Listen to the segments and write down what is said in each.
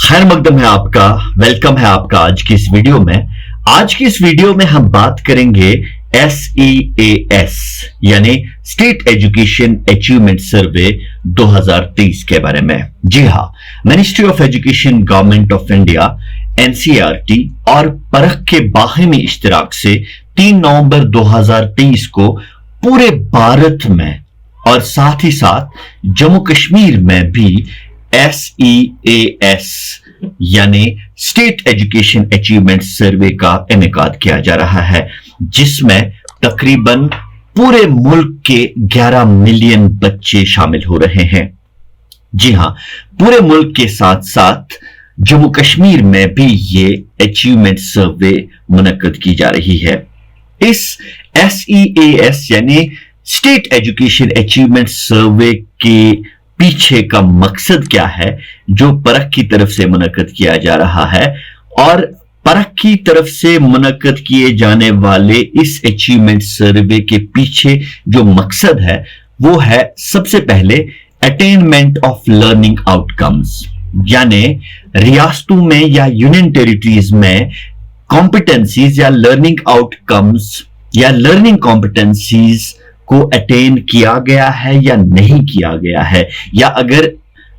खैर मकदम है आपका, वेलकम है आपका आज की इस वीडियो में। आज की इस वीडियो में हम बात करेंगे SEAS यानी स्टेट एजुकेशन अचीवमेंट सर्वे 2023 के बारे में। जी हाँ, ministry of education, government of India, NCERT और परख के बाहिमी इश्तिराक से 3 नवंबर 2023 को पूरे भारत में और साथ ही साथ जम्मू कश्मीर में भी SEAS यानी स्टेट एजुकेशन अचीवमेंट सर्वे का इनेकाद किया जा रहा है, जिसमें तकरीबन पूरे मुल्क के 11 मिलियन बच्चे शामिल हो रहे हैं। जी हां, पूरे मुल्क के साथ साथ जम्मू कश्मीर में भी ये अचीवमेंट सर्वे मुनक्कद की जा रही है। इस SEAS यानी स्टेट एजुकेशन अचीवमेंट सर्वे के पीछे का मकसद क्या है, जो परख की तरफ से मुनक्कद किया जा रहा है, और परख की तरफ से मुनक्कद किए जाने वाले इस अचीवमेंट सर्वे के पीछे जो मकसद है वो है सबसे पहले अटेनमेंट ऑफ लर्निंग आउटकम्स, यानी रियासतों में या यूनियन टेरिटरीज में कॉम्पिटेंसीज या लर्निंग आउटकम्स या लर्निंग कॉम्पिटेंसीज को अटेन किया गया है या नहीं किया गया है, या अगर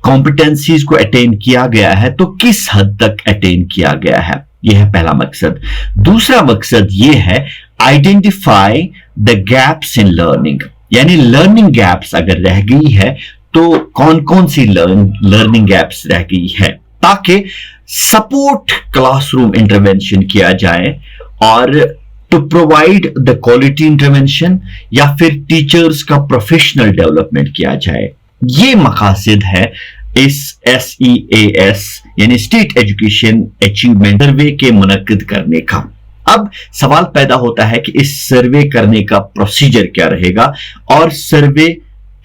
कॉम्पिटेंसीज को अटेन किया गया है तो किस हद तक अटेन किया गया है। यह है पहला मकसद। दूसरा मकसद यह है identify the gaps in learning, यानी लर्निंग गैप्स अगर रह गई है तो कौन कौन सी लर्निंग गैप्स रह गई है, ताकि सपोर्ट क्लासरूम इंटरवेंशन किया जाए और to provide the quality intervention या फिर टीचर्स का प्रोफेशनल डेवलपमेंट किया जाए। ये मकासद है इस SEAS यानी स्टेट एजुकेशन अचीवमेंट सर्वे के मुनक्किद करने का। अब सवाल पैदा होता है कि इस सर्वे करने का प्रोसीजर क्या रहेगा और सर्वे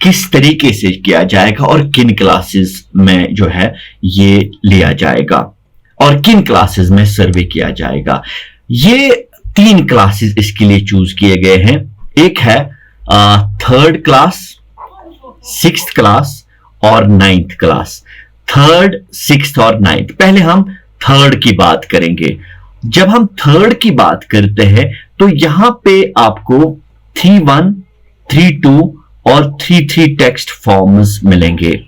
किस तरीके से किया जाएगा और किन क्लासेस में जो है ये लिया जाएगा और किन क्लासेस में सर्वे किया जाएगा। ये 3 क्लासेस इसके लिए चूज किए गए हैं। एक है 3rd क्लास, 6th क्लास और 9th क्लास। 3rd, 6th और 9th। पहले हम 3rd की बात करेंगे। जब हम 3rd की बात करते हैं तो यहां पे आपको 3-1, 3-2 और 3-3 टेक्स्ट फॉर्म्स मिलेंगे,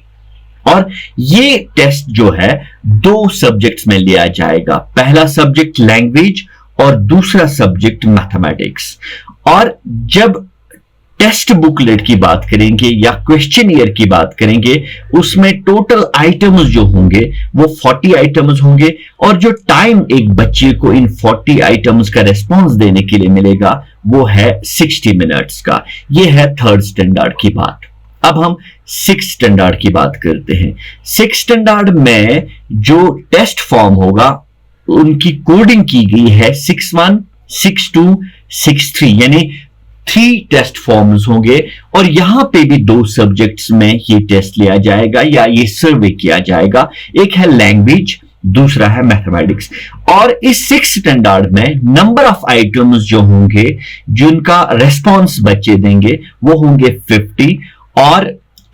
और ये टेस्ट जो है 2 सब्जेक्ट्स में लिया जाएगा। पहला सब्जेक्ट लैंग्वेज और दूसरा सब्जेक्ट मैथमेटिक्स। और जब टेस्ट बुकलेट की बात करेंगे या क्वेश्चनियर की बात करेंगे, उसमें टोटल आइटम्स जो होंगे वो 40 आइटम्स होंगे, और जो टाइम एक बच्चे को इन 40 आइटम्स का रेस्पॉन्स देने के लिए मिलेगा वो है 60 मिनट्स का। ये है 3rd स्टैंडर्ड की बात। अब हम 6th स्टैंडर्ड की बात करते हैं। 6th स्टैंडर्ड में जो टेस्ट फॉर्म होगा उनकी कोडिंग की गई है 6-1, 6-2, 6-3, यानी 3 टेस्ट फॉर्म्स होंगे, और यहां पे भी 2 सब्जेक्ट्स में ये टेस्ट लिया जाएगा या ये सर्वे किया जाएगा। एक है लैंग्वेज, दूसरा है मैथमेटिक्स। और इस 6th स्टैंडर्ड में नंबर ऑफ आइटम्स जो होंगे जिनका रेस्पॉन्स बच्चे देंगे वो होंगे 50, और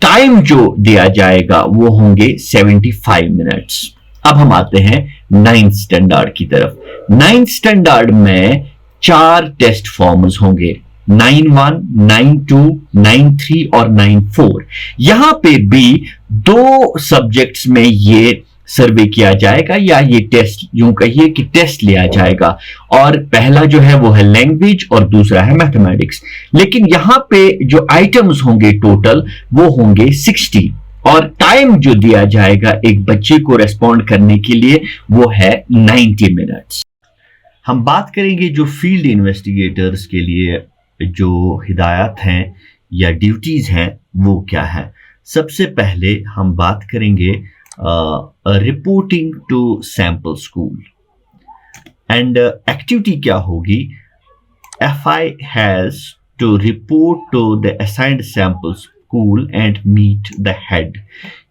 टाइम जो दिया जाएगा वो होंगे 75 मिनट्स। अब हम आते हैं 9th स्टैंडर्ड की तरफ। 9th स्टैंडर्ड में 4 टेस्ट फॉर्म्स होंगे, 9-1, 9-2, 9-3 और 9-4। यहां पे भी 2 सब्जेक्ट्स में ये सर्वे किया जाएगा, या ये टेस्ट यूं कहिए कि टेस्ट लिया जाएगा, और पहला जो है वो है लैंग्वेज और दूसरा है मैथमेटिक्स। लेकिन यहां पे जो आइटम्स होंगे टोटल वो होंगे 60, और टाइम जो दिया जाएगा एक बच्चे को रेस्पॉन्ड करने के लिए वो है 90 मिनट्स। हम बात करेंगे जो फील्ड इन्वेस्टिगेटर्स के लिए जो हिदायत हैं या ड्यूटीज हैं वो क्या है। सबसे पहले हम बात करेंगे reporting to sample school, and activity क्या होगी। FI has to report to the assigned samples school and meet the head,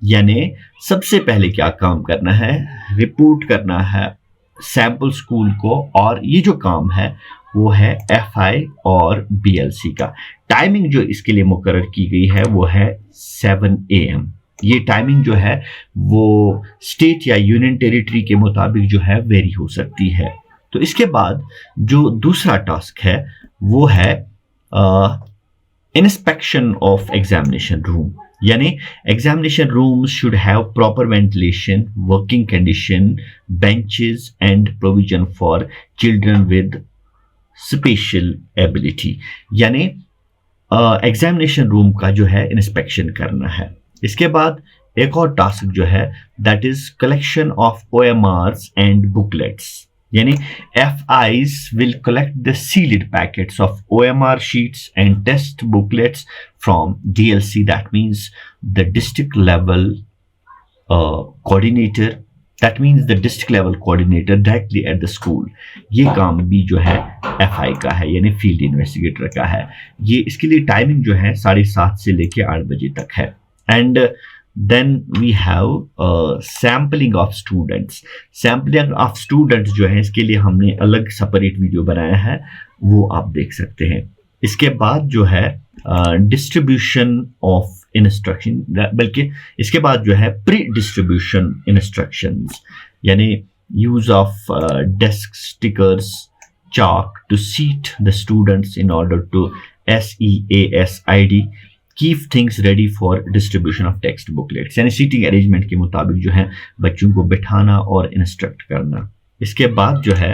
यानी सबसे पहले क्या काम करना है, रिपोर्ट करना है सैंपल स्कूल को, और ये जो काम है वो है FI और BLC का। टाइमिंग जो इसके लिए मुकर्रर की गई है वो है 7 AM। ये टाइमिंग जो है वो स्टेट या यूनियन टेरिटरी के मुताबिक जो है वेरी हो सकती है। तो इसके बाद जो दूसरा टास्क है वो है इंस्पेक्शन ऑफ एग्जामिनेशन रूम, यानी examination rooms should have proper ventilation, working condition, benches and provision for children with special ability, यानी एग्जामिनेशन रूम का जो है इंस्पेक्शन करना है। इसके बाद एक और टास्क जो है that is collection of OMRs and booklets, यानी FIs will collect the sealed packets of OMR sheets and test booklets from DLC, that means the district level coordinator, that means the district level coordinator directly at the school। ये काम भी जो है FI का है, यानी field investigator का है। ये इसके लिए टाइमिंग जो है 7:30 से लेके 8 बजे तक है। And then we have sampling of students। sampling of students जो है इसके लिए हमने अलग सेपरेट वीडियो बनाया है, वो आप देख सकते हैं। इसके बाद जो है डिस्ट्रीब्यूशन ऑफ इंस्ट्रक्शन, बल्कि इसके बाद जो है प्री डिस्ट्रीब्यूशन इंस्ट्रक्शंस, यानी use of desk stickers, chalk to seat the students in order to SEASID keep things ready for distribution of text booklets, यानी सीटिंग अरेंजमेंट के मुताबिक जो है बच्चों को बिठाना और इंस्ट्रक्ट करना। इसके बाद जो है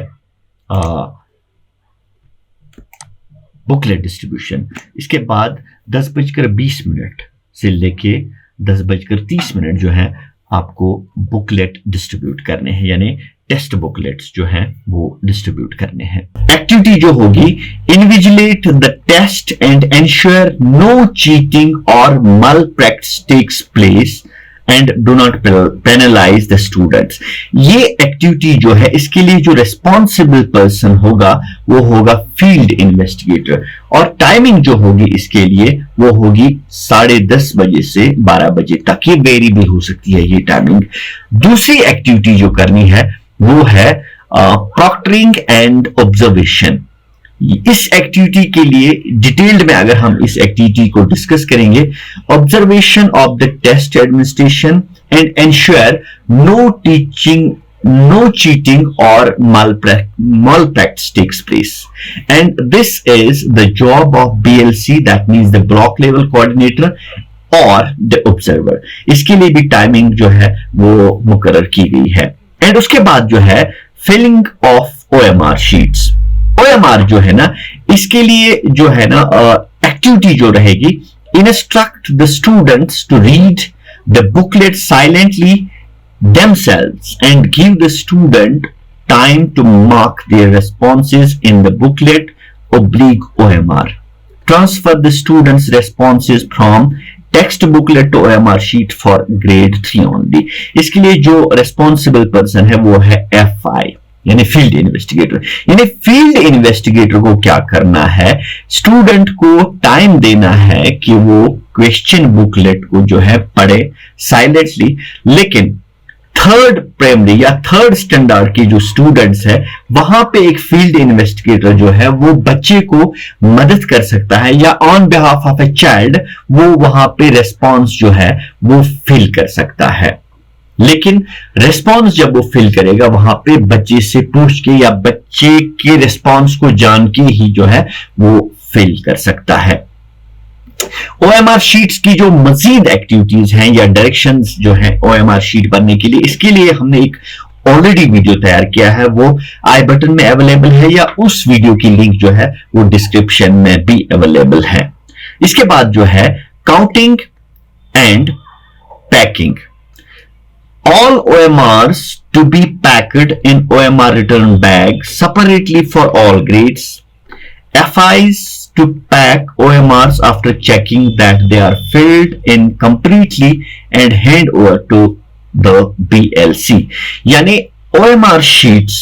बुकलेट डिस्ट्रीब्यूशन, इसके बाद 10:20 से लेके 10:30 जो है आपको बुकलेट डिस्ट्रीब्यूट करने हैं, यानी टेस्ट बुकलेट्स जो हैं वो डिस्ट्रीब्यूट करने हैं। एक्टिविटी जो होगी, invigilate the test and ensure no cheating और malpractice takes place and do not penalise the students. ये एक्टिविटी जो है इसके लिए जो रिस्पॉन्सिबल पर्सन होगा वो होगा फील्ड इन्वेस्टिगेटर, और टाइमिंग जो होगी इसके लिए वो होगी 10:30 बजे से 12 बजे तक। ये वेरी भी हो सकती है ये टाइमिंग। दूसरी एक्टिविटी जो करनी है वो है प्रॉक्टरिंग एंड ऑब्जर्वेशन। इस एक्टिविटी के लिए डिटेल्ड में अगर हम इस एक्टिविटी को डिस्कस करेंगे, observation of the test administration and ensure no teaching, no cheating or malpractice takes place, and this is the job of BLC, that means the block level coordinator और the observer। इसके लिए भी timing जो है वो मुकर्रर की गई है। एंड उसके बाद जो है filling of OMR sheets. OMR जो है ना, इसके लिए जो है ना एक्टिविटी जो रहेगी, instruct the students to read the booklet silently themselves and give the student time to mark their responses in the booklet / OMR. Transfer the students' responses from text booklet to OMR sheet for grade 3 only. इसके लिए जो responsible person है वो है FI, यानी field investigator. यानी field investigator को क्या करना है, स्टूडेंट को टाइम देना है कि वो क्वेश्चन बुकलेट को जो है पढ़े साइलेंटली, लेकिन थर्ड प्राइमरी या थर्ड स्टैंडर्ड के जो स्टूडेंट्स है वहां पे एक फील्ड इन्वेस्टिगेटर जो है वो बच्चे को मदद कर सकता है, या on behalf of a child वो वहां पे रेस्पॉन्स जो है वो फिल कर सकता है। लेकिन रेस्पॉन्स जब वो फिल करेगा वहां पे बच्चे से पूछ के या बच्चे के रेस्पॉन्स को जान के ही जो है वो फिल कर सकता है। OMR शीट्स की जो मजीद एक्टिविटीज हैं या डायरेक्शंस जो हैं OMR शीट बनने के लिए, इसके लिए हमने एक ऑलरेडी वीडियो तैयार किया है, वो आई बटन में अवेलेबल है या उस वीडियो की लिंक जो है वो डिस्क्रिप्शन में भी अवेलेबल है। इसके बाद जो है counting and packing. All OMRs to be packed in OMR return bag separately for all grades. FIs to pack OMRs after checking that they are filled in completely and hand over to the BLC। यानी OMR sheets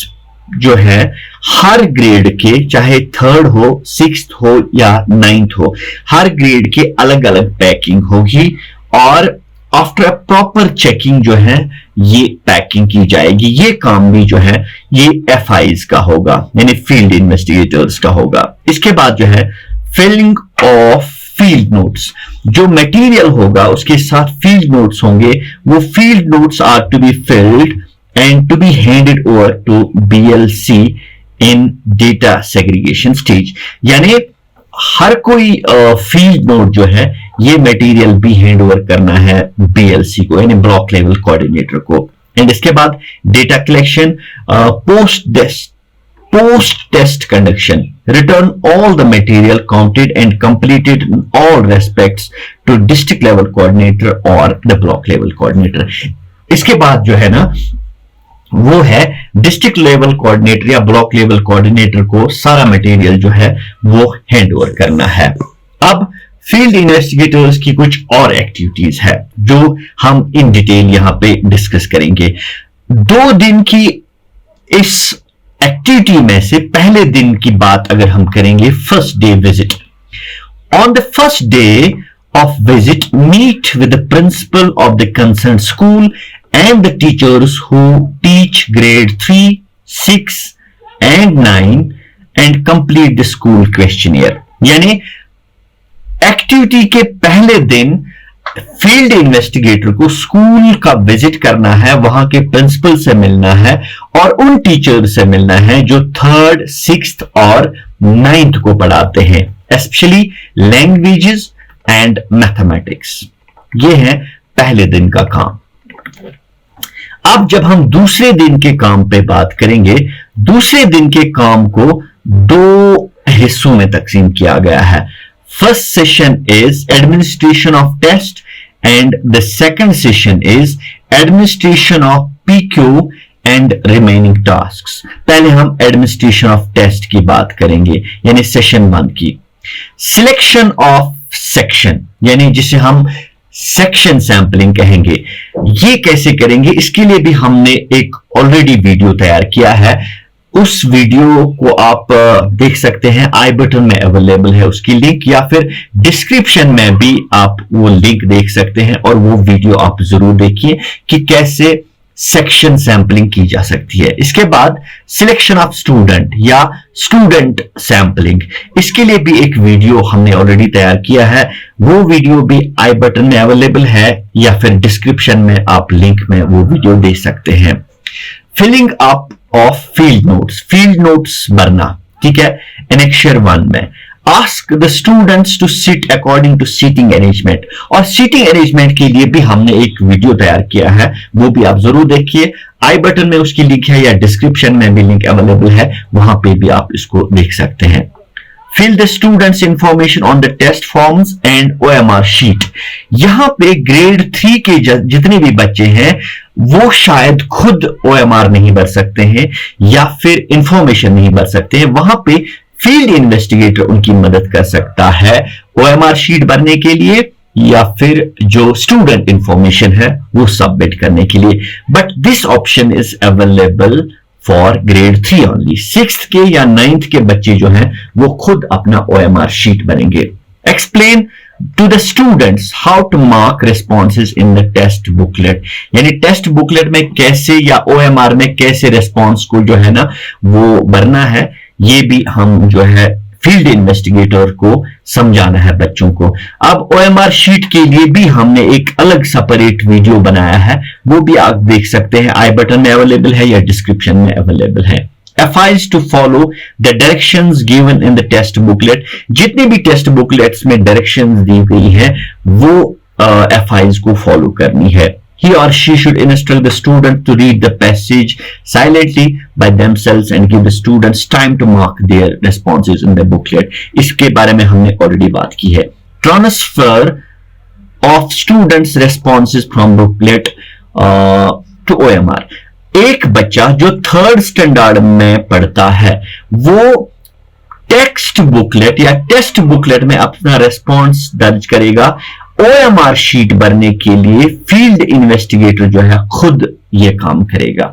जो है हर grade के, चाहे third हो, sixth हो या ninth हो, हर grade के अलग अलग पैकिंग होगी, और आफ्टर प्रॉपर चेकिंग जो है ये पैकिंग की जाएगी। ये काम भी जो है ये FIs का होगा, यानी फील्ड इन्वेस्टिगेटर्स का होगा। इसके बाद जो है फिलिंग ऑफ फील्ड नोट्स। जो मटेरियल होगा उसके साथ फील्ड नोट्स होंगे, वो field notes are to be filled and to be handed over to BLC in data segregation stage. यानी हर कोई फील्ड नोट जो है ये मटेरियल भी हैंड ओवर करना है BLC को, यानी ब्लॉक लेवल कोऑर्डिनेटर को। एंड इसके बाद data collection, post test conduction, return all the material counted and completed in all respects to district level coordinator or the block level coordinator। इसके बाद जो है ना वो है डिस्ट्रिक्ट लेवल कोऑर्डिनेटर या ब्लॉक लेवल कोऑर्डिनेटर को सारा मटेरियल जो है वो हैंड ओवर करना है। अब फील्ड इन्वेस्टिगेटर्स की कुछ और एक्टिविटीज है जो हम इन डिटेल यहां पे डिस्कस करेंगे। 2 दिन की इस एक्टिविटी में से पहले दिन की बात अगर हम करेंगे, first day visit. On the first day of visit, meet with the principal of the concerned school and the teachers who teach grade 3, 6 and 9 and complete the school questionnaire। यानी एक्टिविटी के पहले दिन फील्ड इन्वेस्टिगेटर को school का visit करना है, वहां के प्रिंसिपल से मिलना है और उन टीचर से मिलना है जो 3rd, 6th और 9th को पढ़ाते हैं, स्पेशली लैंग्वेजेस एंड मैथमेटिक्स। ये है पहले दिन का काम। अब जब हम दूसरे दिन के काम पे बात करेंगे, दूसरे दिन के काम को 2 हिस्सों में तकसीम किया गया है। First session is administration of test and the second session is administration of PQ and remaining tasks. पहले हम एडमिनिस्ट्रेशन ऑफ टेस्ट की बात करेंगे, यानी सेशन 1 की। सिलेक्शन ऑफ सेक्शन, यानी जिसे हम सेक्शन सैंपलिंग कहेंगे, ये कैसे करेंगे इसके लिए भी हमने एक ऑलरेडी वीडियो तैयार किया है। उस वीडियो को आप देख सकते हैं, आई बटन में अवेलेबल है उसकी लिंक, या फिर डिस्क्रिप्शन में भी आप वो लिंक देख सकते हैं और वो वीडियो आप जरूर देखिए कि कैसे सेक्शन सैंपलिंग की जा सकती है। इसके बाद सिलेक्शन ऑफ स्टूडेंट या स्टूडेंट सैंपलिंग, इसके लिए भी एक वीडियो हमने ऑलरेडी तैयार किया है, वो वीडियो भी आई बटन में अवेलेबल है या फिर डिस्क्रिप्शन में आप लिंक में वो वीडियो दे सकते हैं। Filling up of field notes भरना, ठीक है, एनेक्चर 1 में। Ask the students to sit according to seating arrangement, और सीटिंग अरेंजमेंट के लिए भी हमने एक वीडियो तैयार किया है, वो भी आप जरूर देखिए। आई बटन में उसकी लिंक है या डिस्क्रिप्शन में भी लिंक अवेलेबल है, वहां पे भी आप इसको देख सकते हैं। Fill the students information on the test forms and OMR sheet। यहां पे ग्रेड 3 के जितने भी बच्चे हैं वो शायद खुद OMR नहीं भर सकते हैं या फिर इंफॉर्मेशन नहीं भर सकते हैं, वहां पे फील्ड इन्वेस्टिगेटर उनकी मदद कर सकता है OMR शीट भरने के लिए या फिर जो स्टूडेंट इंफॉर्मेशन है वो सबमिट करने के लिए। But this option is available for grade 3 only. 6th के या 9th के बच्चे जो हैं वो खुद अपना OMR शीट भरेंगे। Explain to the students how to mark responses in the test booklet, यानी टेस्ट बुकलेट में कैसे या OMR में कैसे रिस्पॉन्स को जो है ना वो भरना है, ये भी हम जो है फील्ड इन्वेस्टिगेटर को समझाना है बच्चों को। अब OMR शीट के लिए भी हमने एक अलग सेपरेट वीडियो बनाया है, वो भी आप देख सकते हैं, आई बटन में अवेलेबल है या डिस्क्रिप्शन में अवेलेबल है। FIs to follow the directions given in the test booklet, जितने भी टेस्ट बुकलेट्स में डायरेक्शंस दी गई है वो FIs को फॉलो करनी है। He or she should instruct the student to read the passage silently by themselves and give the students time to mark their responses in the booklet। इसके बारे में हमने ऑलरेडी बात की है। Transfer of students' responses from booklet to OMR। एक बच्चा जो 3rd स्टैंडर्ड में पढ़ता है वो टेक्स्ट बुकलेट या टेस्ट बुकलेट में अपना रेस्पॉन्स दर्ज करेगा। OMR शीट भरने के लिए फील्ड इन्वेस्टिगेटर जो है खुद ये काम करेगा,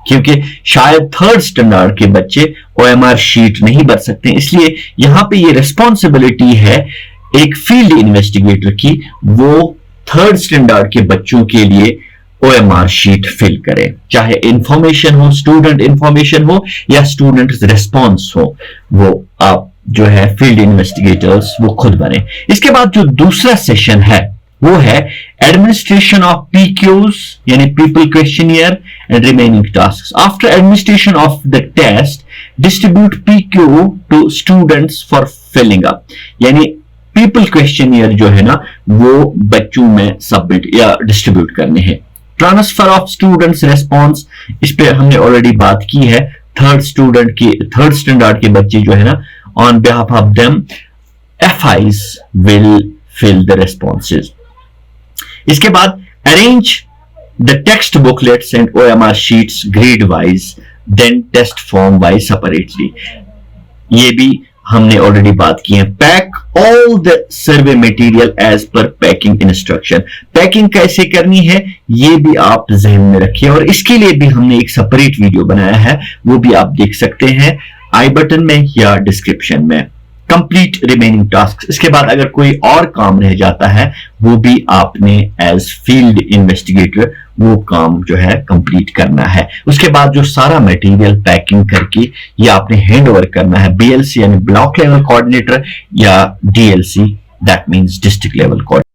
क्योंकि शायद 3rd स्टैंडर्ड के बच्चे OMR शीट नहीं भर सकते, इसलिए यहां पे ये रिस्पॉन्सिबिलिटी है एक फील्ड इन्वेस्टिगेटर की, वो 3rd स्टैंडर्ड के बच्चों के लिए OMR शीट फिल करें, चाहे इंफॉर्मेशन हो, स्टूडेंट इंफॉर्मेशन हो या स्टूडेंट रिस्पॉन्स हो, वो आप जो है फील्ड इन्वेस्टिगेटर्स वो खुद बने। इसके बाद जो दूसरा सेशन है वो है एडमिनिस्ट्रेशन ऑफ पीक्यूज यानी pupil questionnaire and remaining tasks. After administration of the test distribute PQ to students for filling up, यानी पीपल क्वेश्चनियर जो है ना वो बच्चों में सबमिट या डिस्ट्रीब्यूट करने हैं। ट्रांसफर ऑफ स्टूडेंट्स रेस्पॉन्स, इस पे हमने ऑलरेडी बात की है। थर्ड स्टैंडर्ड के बच्चे जो है ना, on behalf of them FIs will fill the responses. इसके बाद arrange the text booklets and OMR sheets grade wise, then test form wise separately, ये भी हमने ऑलरेडी बात की है। Pack all the survey material as per packing instruction, packing कैसे करनी है ये भी आप जहन में रखिए, और इसके लिए भी हमने एक सेपरेट वीडियो बनाया है, वो भी आप देख सकते हैं आई बटन में या डिस्क्रिप्शन में। कंप्लीट रिमेनिंग टास्क, इसके बाद अगर कोई और काम रह जाता है वो भी आपने एज फील्ड इन्वेस्टिगेटर वो काम जो है कंप्लीट करना है। उसके बाद जो सारा मटेरियल पैकिंग करके ये आपने हैंड ओवर करना है BLC यानी ब्लॉक लेवल कोऑर्डिनेटर या DLC that means district level coordinator.